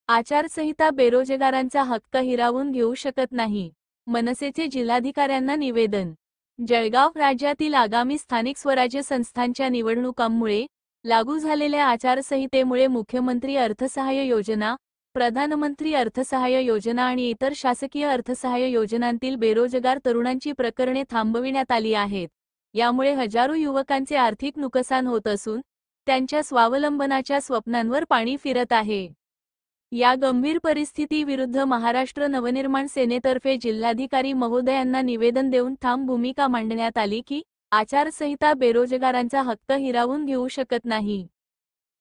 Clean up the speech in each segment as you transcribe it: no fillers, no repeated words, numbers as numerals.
आचारसंहिता बेरोजगारांचा हक्क हिरावून घेऊ शकत नाही. मनसेचे जिल्हाधिकाऱ्यांना निवेदन. जळगाव. राज्यातील आगामी स्थानिक स्वराज्य संस्थांच्या निवडणुकांमुळे लागू झालेल्या आचारसंहितेमुळे मुख्यमंत्री अर्थसहाय्य योजना, प्रधानमंत्री अर्थसहाय्य योजना आणि इतर शासकीय अर्थसहाय्य योजनांतील बेरोजगार तरुणांची प्रकरणे थांबविण्यात आली आहेत. यामुळे हजारो युवकांचे आर्थिक नुकसान होत असून त्यांच्या स्वावलंबनाच्या स्वप्नांवर पाणी फिरत आहे. या गंभीर परिस्थितीविरुद्ध महाराष्ट्र नवनिर्माण सेनेतर्फे जिल्हाधिकारी महोदयांना निवेदन देऊन ठाम भूमिका मांडण्यात आली की आचारसंहिता बेरोजगारांचा हक्क हिरावून घेऊ शकत नाही.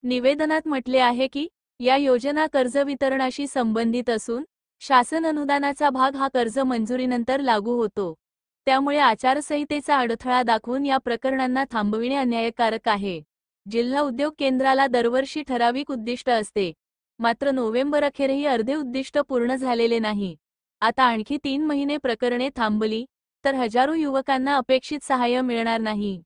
निवेदनात म्हटले आहे की या योजना कर्ज वितरणाशी संबंधित असून शासन अनुदानाचा भाग हा कर्ज मंजुरीनंतर लागू होतो. त्यामुळे आचारसंहितेचा अडथळा दाखवून या प्रकरणांना थांबविणे अन्यायकारक आहे. जिल्हा उद्योग केंद्राला दरवर्षी ठराविक उद्दिष्ट असते. मात्र नोव्हेंबर अखेरही अर्धे उद्दिष्ट पूर्ण झालेले नाही. आता आणखी 3 महिने प्रकरणे थांबली तर हजारो युवकांना अपेक्षित सहाय्य मिळणार नाही.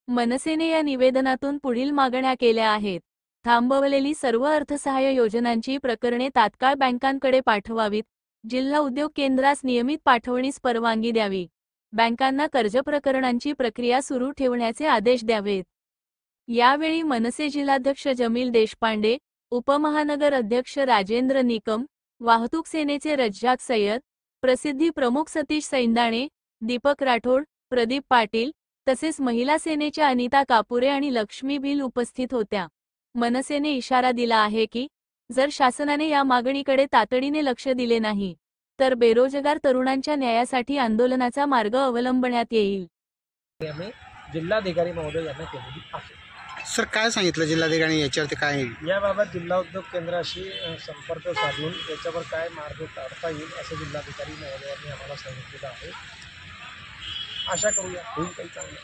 मनसेने या निवेदनातून पुढील मागण्या केल्या आहेत. थांबवलेली सर्व अर्थसहाय्य योजनांची प्रकरणे तात्काळ बँकांकडे पाठवावीत. जिल्हा उद्योग केंद्रास नियमित पाठवणीस परवानगी द्यावी. बँकांना कर्ज प्रकरणांची प्रक्रिया सुरू ठेवण्याचे आदेश द्यावेत. यावेळी मनसे जिल्हाध्यक्ष जमील देशपांडे, उपमहानगर अध्यक्ष राजेंद्र निकम, वाहतूक सेनेचे रज्जाक सय्यद, प्रसिद्धी प्रमुख सतीश सैंदाणे, दीपक राठोड, प्रदीप पाटील तसेच महिला सेनेच्या अनिता कापुरे आणि लक्ष्मी भिल उपस्थित होत्या. मनसेने इशारा दिला आहे की जर शासनाने या मागणीकडे तातडीने लक्ष दिले नाही तर बेरोजगार तरुणांच्या न्यायासाठी आंदोलनाचा मार्ग अवलंबण्यात येईल. जिल्हाधिकारी महोदय यांना केलेली आहे. सर, काय सांगितलं जिल्हाधिकारी याच्यावरती? काय याबाबत जिल्हा उद्योग केंद्राशी संपर्क साधून याच्यावर काय मार्ग काढता येईल असं जिल्हाधिकारी महोदयांनी आम्हाला सांगितलेलं आहे. आशा करूया होईल काही चांगलं.